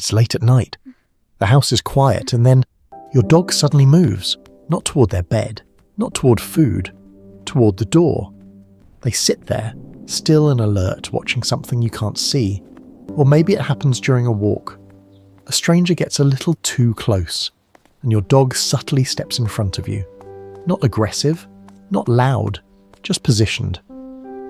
It's late at night. The house is quiet, and then your dog suddenly moves, not toward their bed, not toward food, toward the door. They sit there, still and alert, watching something you can't see. Or maybe it happens during a walk. A stranger gets a little too close, and your dog subtly steps in front of you. Not aggressive, not loud, just positioned.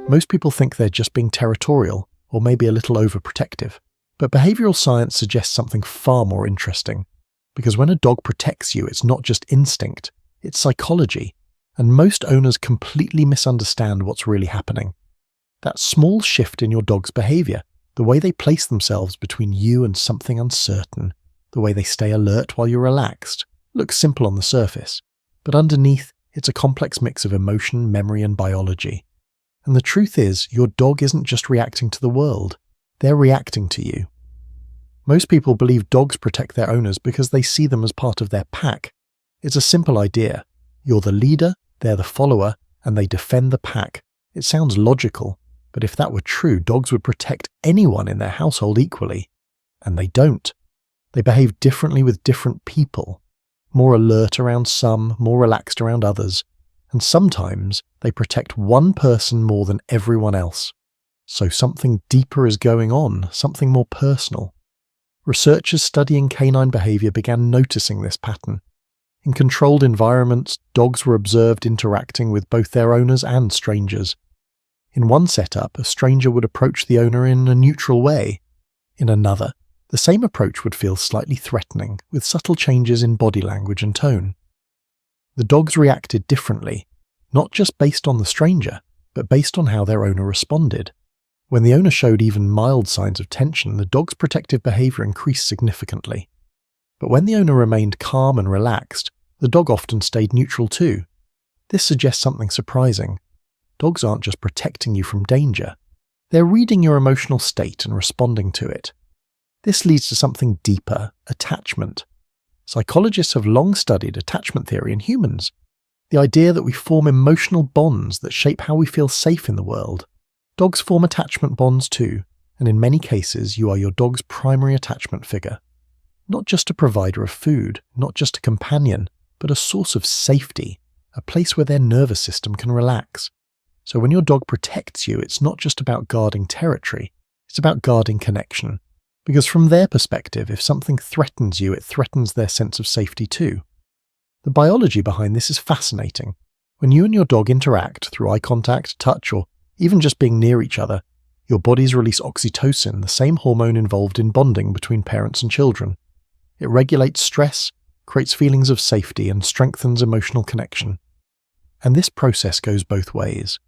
Most people think they're just being territorial, or maybe a little overprotective. But behavioral science suggests something far more interesting. Because when a dog protects you, it's not just instinct, it's psychology. And most owners completely misunderstand what's really happening. That small shift in your dog's behavior, the way they place themselves between you and something uncertain, the way they stay alert while you're relaxed, looks simple on the surface. But underneath, it's a complex mix of emotion, memory, and biology. And the truth is, your dog isn't just reacting to the world, they're reacting to you. Most people believe dogs protect their owners because they see them as part of their pack. It's a simple idea. You're the leader, they're the follower, and they defend the pack. It sounds logical, but if that were true, dogs would protect anyone in their household equally. And they don't. They behave differently with different people. More alert around some, more relaxed around others. And sometimes they protect one person more than everyone else. So something deeper is going on, something more personal. Researchers studying canine behavior began noticing this pattern. In controlled environments, dogs were observed interacting with both their owners and strangers. In one setup, a stranger would approach the owner in a neutral way. In another, the same approach would feel slightly threatening, with subtle changes in body language and tone. The dogs reacted differently, not just based on the stranger, but based on how their owner responded. When the owner showed even mild signs of tension, the dog's protective behavior increased significantly. But when the owner remained calm and relaxed, the dog often stayed neutral too. This suggests something surprising. Dogs aren't just protecting you from danger. They're reading your emotional state and responding to it. This leads to something deeper, attachment. Psychologists have long studied attachment theory in humans. The idea that we form emotional bonds that shape how we feel safe in the world. Dogs form attachment bonds too, and in many cases you are your dog's primary attachment figure. Not just a provider of food, not just a companion, but a source of safety, a place where their nervous system can relax. So when your dog protects you, it's not just about guarding territory, it's about guarding connection. Because from their perspective, if something threatens you, it threatens their sense of safety too. The biology behind this is fascinating. When you and your dog interact through eye contact, touch, or even just being near each other, your bodies release oxytocin, the same hormone involved in bonding between parents and children. It regulates stress, creates feelings of safety, and strengthens emotional connection. And this process goes both ways.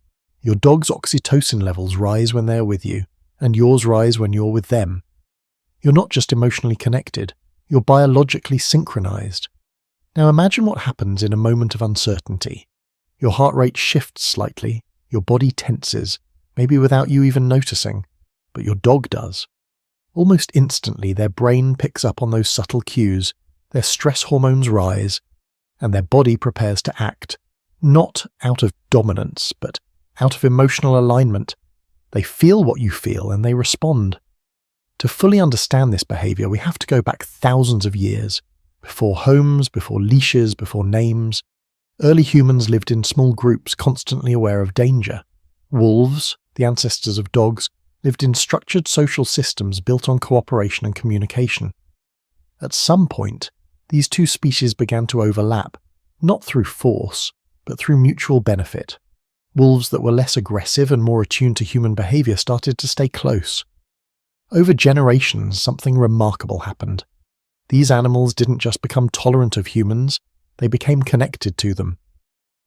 Your dog's oxytocin levels rise when they are with you, and yours rise when you're with them. You're not just emotionally connected, you're biologically synchronized. Now imagine what happens in a moment of uncertainty. Your heart rate shifts slightly, your body tenses, maybe without you even noticing, but your dog does. Almost instantly, their brain picks up on those subtle cues, their stress hormones rise, and their body prepares to act, not out of dominance, but out of emotional alignment. They feel what you feel and they respond. To fully understand this behavior, we have to go back thousands of years, before homes, before leashes, before names. Early humans lived in small groups, constantly aware of danger. Wolves, the ancestors of dogs, lived in structured social systems built on cooperation and communication. At some point, these two species began to overlap, not through force, but through mutual benefit. Wolves that were less aggressive and more attuned to human behavior started to stay close. Over generations, something remarkable happened. These animals didn't just become tolerant of humans, they became connected to them.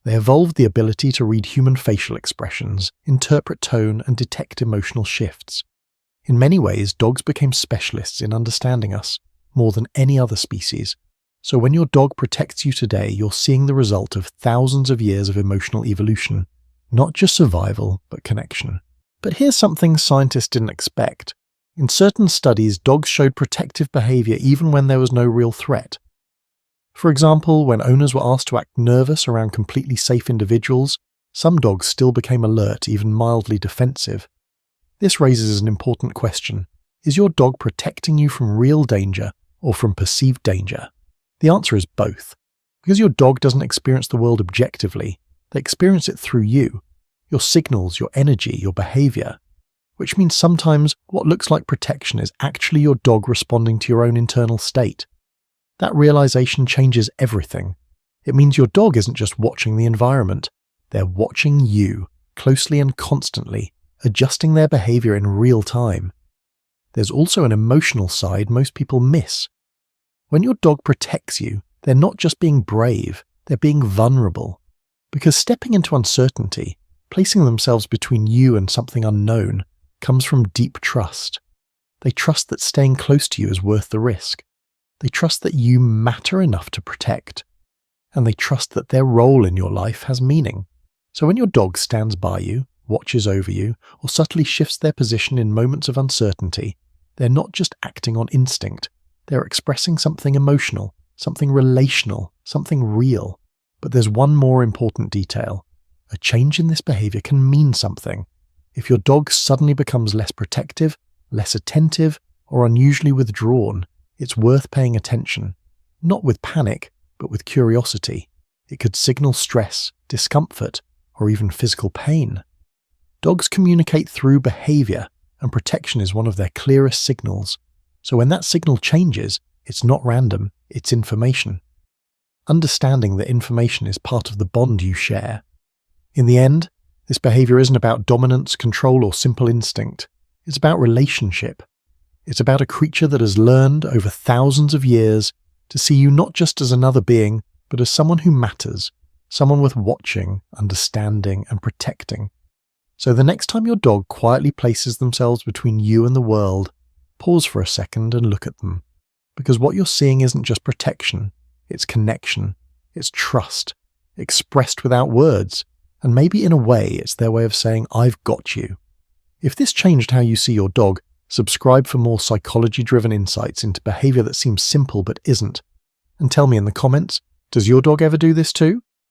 They evolved the ability to read human facial expressions, interpret tone, and detect emotional shifts. In many ways, dogs became specialists in understanding us, more than any other species. So when your dog protects you today, you're seeing the result of thousands of years of emotional evolution. Not just survival, but connection. But here's something scientists didn't expect. In certain studies, dogs showed protective behavior even when there was no real threat. For example, when owners were asked to act nervous around completely safe individuals, some dogs still became alert, even mildly defensive. This raises an important question. Is your dog protecting you from real danger or from perceived danger? The answer is both. Because your dog doesn't experience the world objectively, they experience it through you, your signals, your energy, your behavior. Which means sometimes what looks like protection is actually your dog responding to your own internal state. That realization changes everything. It means your dog isn't just watching the environment, they're watching you, closely and constantly, adjusting their behavior in real time. There's also an emotional side most people miss. When your dog protects you, they're not just being brave, they're being vulnerable. Because stepping into uncertainty, placing themselves between you and something unknown, comes from deep trust. They trust that staying close to you is worth the risk. They trust that you matter enough to protect. And they trust that their role in your life has meaning. So when your dog stands by you, watches over you, or subtly shifts their position in moments of uncertainty, they're not just acting on instinct. They're expressing something emotional, something relational, something real. But there's one more important detail. A change in this behavior can mean something. If your dog suddenly becomes less protective, less attentive, or unusually withdrawn, it's worth paying attention. Not with panic, but with curiosity. It could signal stress, discomfort, or even physical pain. Dogs communicate through behavior, and protection is one of their clearest signals. So when that signal changes, it's not random, it's information. Understanding that information is part of the bond you share. In the end, this behavior isn't about dominance, control, or simple instinct. It's about relationship. It's about a creature that has learned over thousands of years to see you not just as another being, but as someone who matters, someone worth watching, understanding, and protecting. So the next time your dog quietly places themselves between you and the world, pause for a second and look at them. Because what you're seeing isn't just protection, it's connection, it's trust, expressed without words, and maybe in a way it's their way of saying, I've got you. If this changed how you see your dog, subscribe for more psychology-driven insights into behavior that seems simple but isn't. And tell me in the comments, does your dog ever do this too?